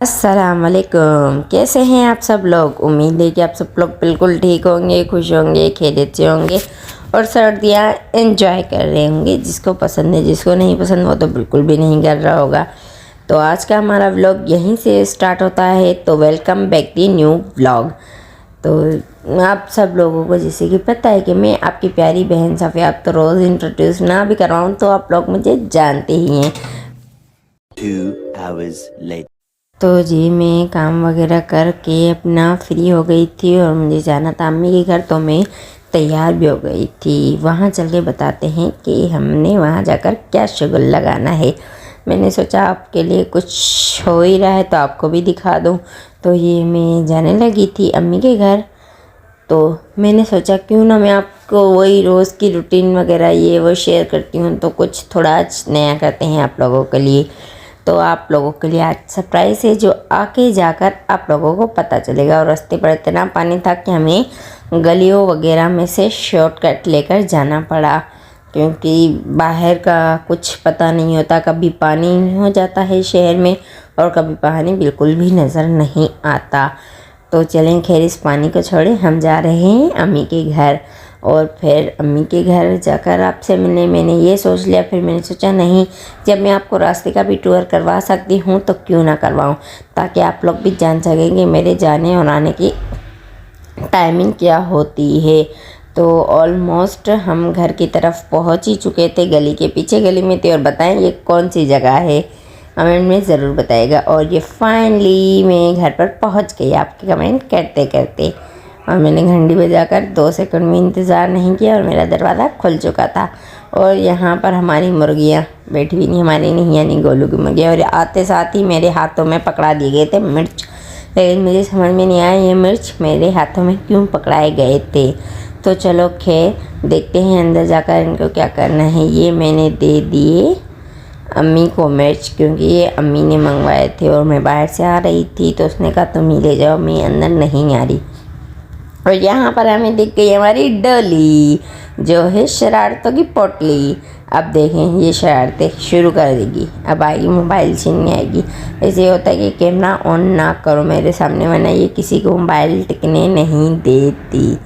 अस्सलाम वालेकुम। कैसे हैं आप सब लोग। उम्मीद है कि आप सब लोग बिल्कुल ठीक होंगे, खुश होंगे, खैरियत से होंगे और सर्दियाँ एंजॉय कर रहे होंगे। जिसको पसंद है, जिसको नहीं पसंद वो तो बिल्कुल भी नहीं कर रहा होगा। तो आज का हमारा व्लॉग यहीं से स्टार्ट होता है। तो welcome back the new vlog. तो आप सब लोगों को जैसे कि पता है कि मैं आपकी प्यारी बहन सफ़िया, आप तो रोज़ इंट्रोड्यूस ना भी करवाऊँ तो आप लोग मुझे जानते ही हैं। 2 hours later. तो जी मैं काम वगैरह करके अपना फ्री हो गई थी और मुझे जाना था अम्मी के घर। तो मैं तैयार भी हो गई थी। वहाँ चल के बताते हैं कि हमने वहाँ जाकर क्या शुगल लगाना है। मैंने सोचा आपके लिए कुछ हो ही रहा है तो आपको भी दिखा दूँ। तो ये मैं जाने लगी थी अम्मी के घर। तो मैंने सोचा क्यों ना मैं आपको वही रोज़ की रूटीन वगैरह ये वो शेयर करती हूँ। तो कुछ थोड़ा आज नया करते हैं आप लोगों के लिए। तो आप लोगों के लिए आज सरप्राइज़ है जो आके जाकर आप लोगों को पता चलेगा। और रास्ते पर इतना पानी था कि हमें गलियों वगैरह में से शॉर्टकट लेकर जाना पड़ा, क्योंकि बाहर का कुछ पता नहीं होता। कभी पानी हो जाता है शहर में और कभी पानी बिल्कुल भी नज़र नहीं आता। तो चलें खैर इस पानी को छोड़े, हम जा रहे हैं अम्मी के घर। और फिर अम्मी के घर जाकर आपसे मिलने मैंने ये सोच लिया। फिर मैंने सोचा नहीं, जब मैं आपको रास्ते का भी टूर करवा सकती हूँ तो क्यों ना करवाऊँ, ताकि आप लोग भी जान सकेंगे मेरे जाने और आने की टाइमिंग क्या होती है। तो ऑलमोस्ट हम घर की तरफ पहुँच ही चुके थे। गली के पीछे गली में थे। और बताएं ये कौन सी जगह है, कमेंट में ज़रूर बताइएगा। और ये फाइनली मैं घर पर पहुंच गई आपके कमेंट करते करते। और मैंने घंटी बजाकर 2 सेकंड में इंतज़ार नहीं किया और मेरा दरवाज़ा खुल चुका था। और यहाँ पर हमारी मुर्गियाँ बैठी हुई नहीं, हमारी नहीं यानी गोलू की मुर्गियाँ। और आते साथ ही मेरे हाथों में पकड़ा दिए गए थे मिर्च। लेकिन मुझे समझ में नहीं आया ये मिर्च मेरे हाथों में क्यों पकड़ाए गए थे। तो चलो खैर देखते हैं अंदर जाकर इनको क्या करना है। ये मैंने दे दिए अम्मी को मिर्च, क्योंकि ये अम्मी ने मंगवाए थे और मैं बाहर से आ रही थी। तो उसने कहा तुम ही ले जाओ, मैं अंदर नहीं आ रही। और यहाँ पर हमें दिख गई हमारी डोली जो है शरारतों की पोटली। अब देखें ये शरारतें शुरू कर देगी। अब आएगी मोबाइल छीनने आएगी। ऐसे होता है कि कैमरा ऑन ना करो मेरे सामने, वरना ये किसी को मोबाइल टिकने नहीं देती।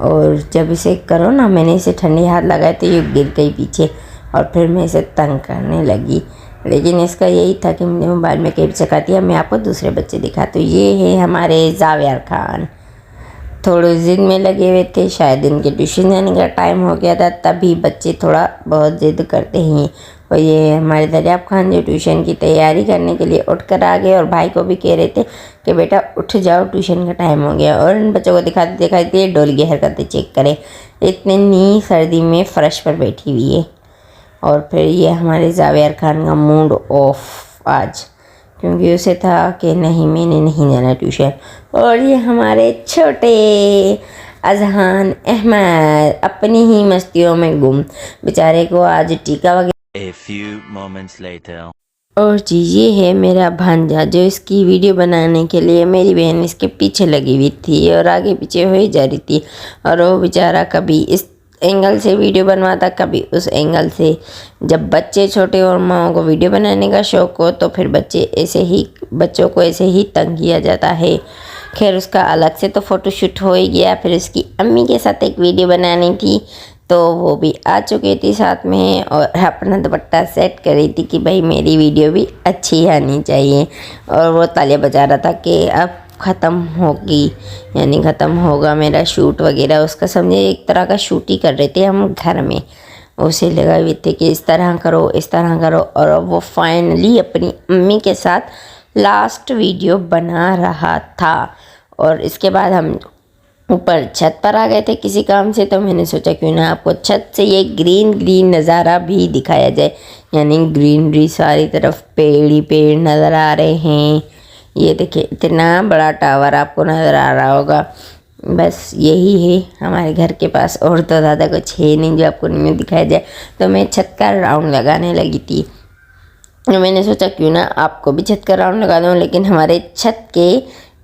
और जब इसे करो ना, मैंने इसे ठंडे हाथ लगाए तो ये गिर गई पीछे और फिर मैं इसे तंग करने लगी। लेकिन इसका यही था कि मैंने मोबाइल में कैप्चर कर दिया। मैं आपको दूसरे बच्चे दिखा। तो ये है हमारे जावेर खान, थोड़े ज़िद में लगे हुए थे। शायद इनके ट्यूशन जाने का टाइम हो गया था, तभी बच्चे थोड़ा बहुत ज़िद करते हैं। और ये हमारे दरियाब खान जो ट्यूशन की तैयारी करने के लिए उठ कर आ गए और भाई को भी कह रहे थे कि बेटा उठ जाओ ट्यूशन का टाइम हो गया। और इन बच्चों को दिखाते दिखाते डोल की हरकतें चेक करें। इतनी सर्दी में फ़र्श पर बैठी हुई है। और फिर ये हमारे जावेर खान का मूड ऑफ आज, क्योंकि उसे था कि नहीं मैंने नहीं जाना ट्यूशन। और ये हमारे छोटे अजहान अहमद अपनी ही मस्तियों में गुम, बेचारे को आज टीका वगैरह। A few moments later. और जी ये है मेरा भांजा जो इसकी वीडियो बनाने के लिए मेरी बहन इसके पीछे लगी हुई थी और आगे पीछे हो ही जा रही थी। और वो बेचारा कभी इस एंगल से वीडियो बनवाता, कभी उस एंगल से। जब बच्चे छोटे और माओ को वीडियो बनाने का शौक़ हो तो फिर बच्चों को ऐसे ही तंग किया जाता है। खैर उसका अलग से तो फ़ोटोशूट हो ही गया। फिर उसकी अम्मी के साथ एक वीडियो बनानी थी तो वो भी आ चुकी थी साथ में। और अपना दुपट्टा सेट कर रही थी कि भाई मेरी वीडियो भी अच्छी आनी चाहिए। और वो तालियां बजा रहा था कि अब ख़त्म होगी, यानी ख़त्म होगा मेरा शूट वगैरह। उसका समझे एक तरह का शूट ही कर रहे थे हम घर में। उसे लगा हुए थे कि इस तरह करो इस तरह करो। और अब वो फाइनली अपनी अम्मी के साथ लास्ट वीडियो बना रहा था। और इसके बाद हम ऊपर छत पर आ गए थे किसी काम से। तो मैंने सोचा क्यों ना आपको छत से ये ग्रीन ग्रीन नज़ारा भी दिखाया जाए, यानी ग्रीनरी सारी तरफ पेड़ ही पेड़ नज़र आ रहे हैं। ये देखिए इतना बड़ा टावर आपको नज़र आ रहा होगा। बस यही है हमारे घर के पास, और तो ज़्यादा कुछ है नहीं जो आपको नहीं दिखाया जाए। तो मैं छत का राउंड लगाने लगी थी। मैंने सोचा क्यों ना आपको भी छत का राउंड लगा दूँ। लेकिन हमारे छत के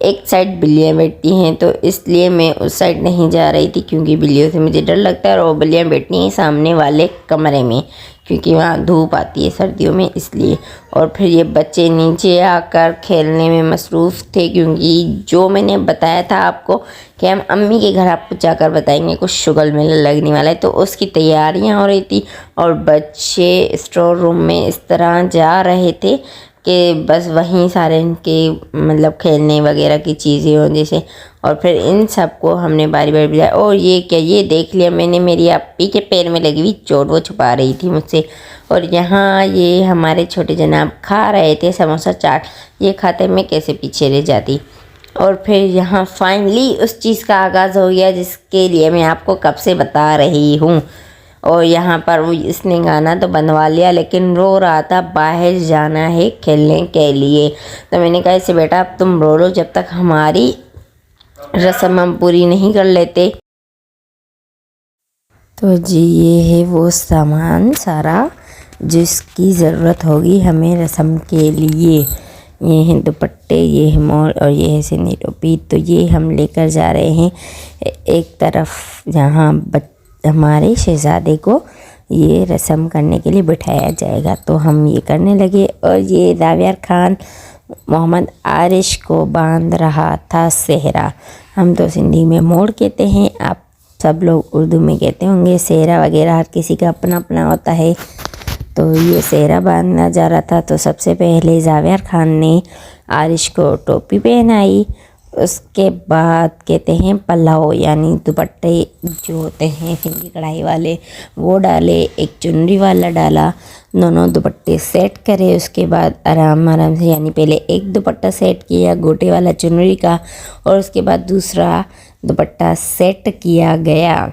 एक साइड बिल्लियाँ बैठती हैं, तो इसलिए मैं उस साइड नहीं जा रही थी क्योंकि बिल्लियों से मुझे डर लगता है और वो बिल्लियाँ बैठती हैं सामने वाले कमरे में क्योंकि वहाँ धूप आती है सर्दियों में इसलिए। और फिर ये बच्चे नीचे आकर खेलने में मसरूफ़ थे क्योंकि जो मैंने बताया था आपको कि हम अम्मी के घर आपको जाकर बताएंगे कुछ शुगल मेला लगने वाला है, तो उसकी तैयारियां हो रही थी और बच्चे स्टोर रूम में इस तरह जा रहे थे कि बस वहीं सारे इनके मतलब खेलने वगैरह की चीज़ें हों जैसे। और फिर इन सबको हमने बारी बारी बुलाया और ये क्या, ये देख लिया मैंने, मेरी अपी के पैर में लगी हुई चोट वो छुपा रही थी मुझसे। और यहाँ ये हमारे छोटे जनाब खा रहे थे समोसा चाट, ये खाते मैं कैसे पीछे रह जाती। और फिर यहाँ फाइनली उस चीज़ का आगाज़ हो गया जिसके लिए मैं आपको कब से बता रही हूँ। और यहाँ पर वो इसने गाना तो बनवा लिया लेकिन रो रहा था बाहर जाना है खेलने के लिए। तो मैंने कहा इसे बेटा अब तुम रो लो जब तक हमारी रस्म हम पूरी नहीं कर लेते। तो जी ये है वो सामान सारा जिसकी ज़रूरत होगी हमें रस्म के लिए। ये हैं दुपट्टे, ये है मोर और ये है सिंधी टोपी। तो ये हम लेकर जा रहे हैं एक तरफ जहाँ हमारे शहज़ादे को ये रस्म करने के लिए बिठाया जाएगा। तो हम ये करने लगे और ये जावेर खान मोहम्मद आरिश को बांध रहा था सेहरा। हम तो सिंधी में मोड़ कहते हैं, आप सब लोग उर्दू में कहते होंगे सेहरा वगैरह, हर किसी का अपना अपना होता है। तो ये सेहरा बांधना जा रहा था। तो सबसे पहले जावेर खान ने आरिश को टोपी पहनाई, उसके बाद कहते हैं पल्लाव यानी दुपट्टे जो होते हैं फिंगी कढ़ाई वाले वो डाले, एक चुनरी वाला डाला, दोनों दुपट्टे सेट करे। उसके बाद आराम आराम से यानी पहले एक दुपट्टा सेट किया गोटे वाला चुनरी का और उसके बाद दूसरा दुपट्टा सेट किया गया।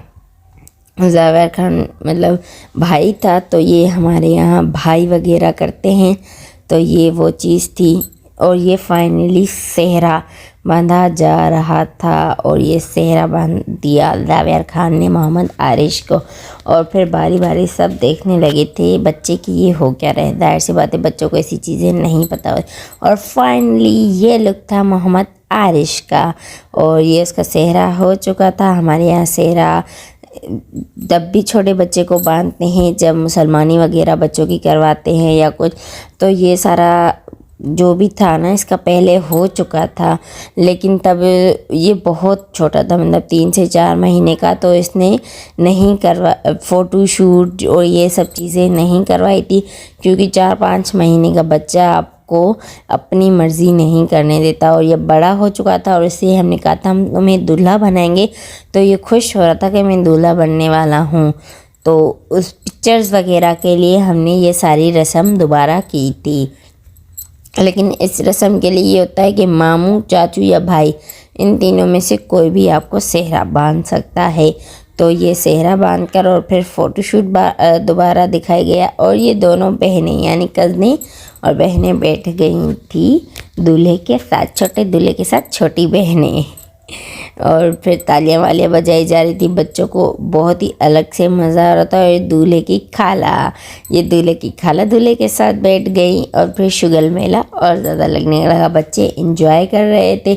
जावेर खान मतलब भाई था, तो ये हमारे यहाँ भाई वगैरह करते हैं, तो ये वो चीज़ थी। और ये फाइनली सेहरा बांधा जा रहा था और ये सेहरा बांध दिया जावेर खान ने मोहम्मद आरिश को। और फिर बारी बारी सब देखने लगे थे बच्चे की ये हो क्या रहा है, जाहिर सी बात है बच्चों को ऐसी चीज़ें नहीं पता होती। और फाइनली ये लुक था मोहम्मद आरिश का और ये उसका सेहरा हो चुका था। हमारे यहाँ सेहरा जब भी छोटे बच्चे को बांधते हैं, जब मुसलमानी वगैरह बच्चों की करवाते हैं या कुछ, तो ये सारा जो भी था ना इसका पहले हो चुका था, लेकिन तब ये बहुत छोटा था मतलब 3 से 4 महीने का, तो इसने नहीं करवा फ़ोटो शूट और ये सब चीज़ें नहीं करवाई थी क्योंकि 4-5 महीने का बच्चा आपको अपनी मर्ज़ी नहीं करने देता। और ये बड़ा हो चुका था और इसलिए हमने कहा था हम तुम्हें दूल्हा बनाएंगे, तो ये खुश हो रहा था कि मैं दूल्हा बनने वाला हूँ। तो उस पिक्चर्स वगैरह के लिए हमने ये सारी रस्म दोबारा की थी। लेकिन इस रस्म के लिए ये होता है कि मामू, चाचू या भाई इन तीनों में से कोई भी आपको सेहरा बांध सकता है। तो ये सेहरा बांधकर और फिर फ़ोटोशूट दोबारा दिखाया गया और ये दोनों बहनें यानी कज़नें और बहनें बैठ गई थी दूल्हे के साथ, छोटे दूल्हे के साथ छोटी बहनें। और फिर तालियां वालियां बजाई जा रही थी, बच्चों को बहुत ही अलग से मज़ा आ रहा था। और ये दूल्हे की खाला दूल्हे के साथ बैठ गई और फिर शुगल मेला और ज़्यादा लगने लगा, बच्चे एंजॉय कर रहे थे।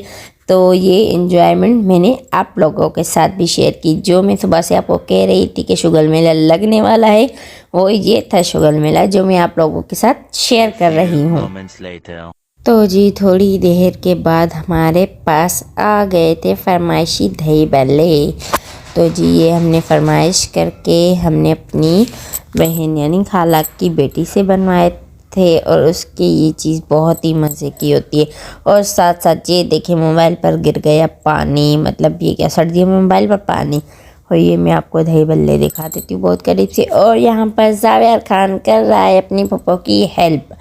तो ये एंजॉयमेंट मैंने आप लोगों के साथ भी शेयर की। जो मैं सुबह से आपको कह रही थी कि शुगल मेला लगने वाला है, वो ये था शुगल मेला जो मैं आप लोगों के साथ शेयर कर रही हूँ। तो जी थोड़ी देर के बाद हमारे पास आ गए थे फरमाइशी दही बल्ले। तो जी ये हमने फरमाइश करके हमने अपनी बहन यानी खाला की बेटी से बनवाए थे और उसकी ये चीज़ बहुत ही मज़े की होती है। और साथ साथ ये देखिए मोबाइल पर गिर गया पानी, मतलब ये क्या सर्दियों में मोबाइल पर पानी। और ये मैं आपको दही बल्ले दिखा देती हूँ बहुत करीब से। और यहाँ पर जावेर खान कर रहा है अपनी पप्पो की हेल्प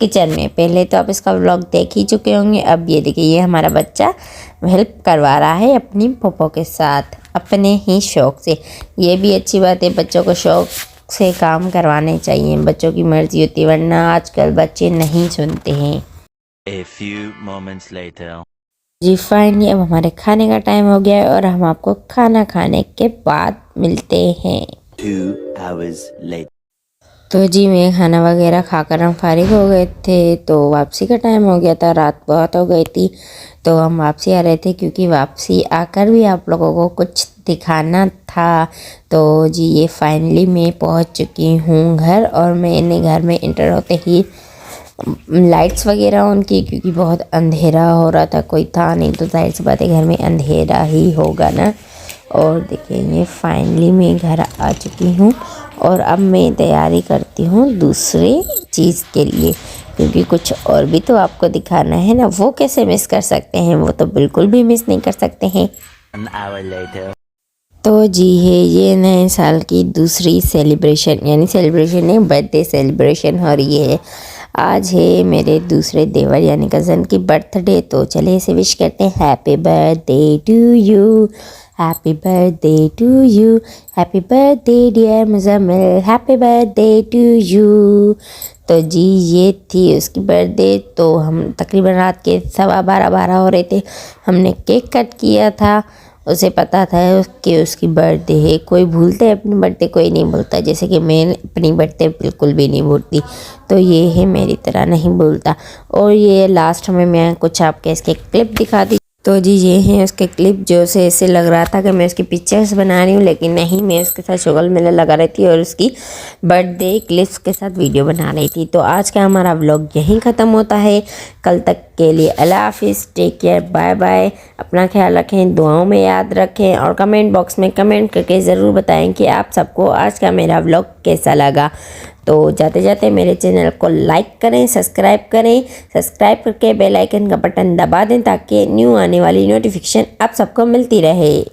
किचन में। पहले तो आप इसका व्लॉग देख ही चुके होंगे, अब ये देखिए ये हमारा बच्चा हेल्प करवा रहा है अपनी पप्पो के साथ अपने ही शौक़ से। ये भी अच्छी बात है, बच्चों को शौक़ से काम करवाने चाहिए, बच्चों की मर्ज़ी होती है, वरना आजकल बच्चे नहीं सुनते हैं। A few moments later. जी फाइनली अब हमारे खाने का टाइम हो गया है और हम आपको खाना खाने के बाद मिलते हैं। 2 hours later. तो जी मैं खाना वगैरह खाकर हम फारिग हो गए थे, तो वापसी का टाइम हो गया था, रात बहुत हो गई थी। तो हम वापसी आ रहे थे क्योंकि वापसी आकर भी आप लोगों को कुछ दिखाना था। तो जी ये फाइनली मैं पहुंच चुकी हूँ घर, और मैंने घर में एंटर होते ही लाइट्स वगैरह ऑन की क्योंकि बहुत अंधेरा हो रहा था, कोई था नहीं, तो जाहिर सी बात है घर में अंधेरा ही होगा ना। और देखिए फाइनली मैं घर आ चुकी हूँ, और अब मैं तैयारी करती हूँ दूसरे चीज़ के लिए, क्योंकि कुछ और भी तो आपको दिखाना है ना। वो कैसे मिस कर सकते हैं, वो तो बिल्कुल भी मिस नहीं कर सकते हैं। An hour later. तो जी है ये नए साल की दूसरी सेलिब्रेशन, यानी सेलिब्रेशन नहीं, बर्थडे सेलिब्रेशन हो रही है। आज है मेरे दूसरे देवर यानी कज़न की बर्थडे, तो चलिए इसे विश करते हैं। Happy birthday to you, happy birthday to you, happy birthday dear Muzammil, happy birthday to you. तो जी ये थी उसकी बर्थडे। तो हम तकरीबन रात के 12:15 हो रहे थे, हमने केक कट किया था। उसे पता था कि उसकी बर्थडे है, कोई भूलते है अपनी बर्थडे, कोई नहीं भूलता, जैसे कि मैं अपनी बर्थडे बिल्कुल भी नहीं भूलती, तो ये है मेरी तरह नहीं भूलता। और ये लास्ट में मैं कुछ आपके इसके क्लिप दिखा दी। तो जी ये है उसके क्लिप, जो से ऐसे लग रहा था कि मैं उसकी पिक्चर्स बना रही हूँ, लेकिन नहीं, मैं उसके साथ शुगल मेला लगा रही थी और उसकी बर्थडे क्लिप्स के साथ वीडियो बना रही थी। तो आज का हमारा व्लॉग यहीं ख़त्म होता है। कल तक के लिए अल्लाह हाफिज़, टेक केयर, बाय बाय। अपना ख्याल रखें, दुआओं में याद रखें, और कमेंट बॉक्स में कमेंट करके ज़रूर बताएं कि आप सबको आज का मेरा व्लॉग कैसा लगा। तो जाते जाते मेरे चैनल को लाइक करें, सब्सक्राइब करें, सब्सक्राइब करके बेल आइकन का बटन दबा दें ताकि न्यू आने वाली नोटिफिकेशन आप सबको मिलती रहे।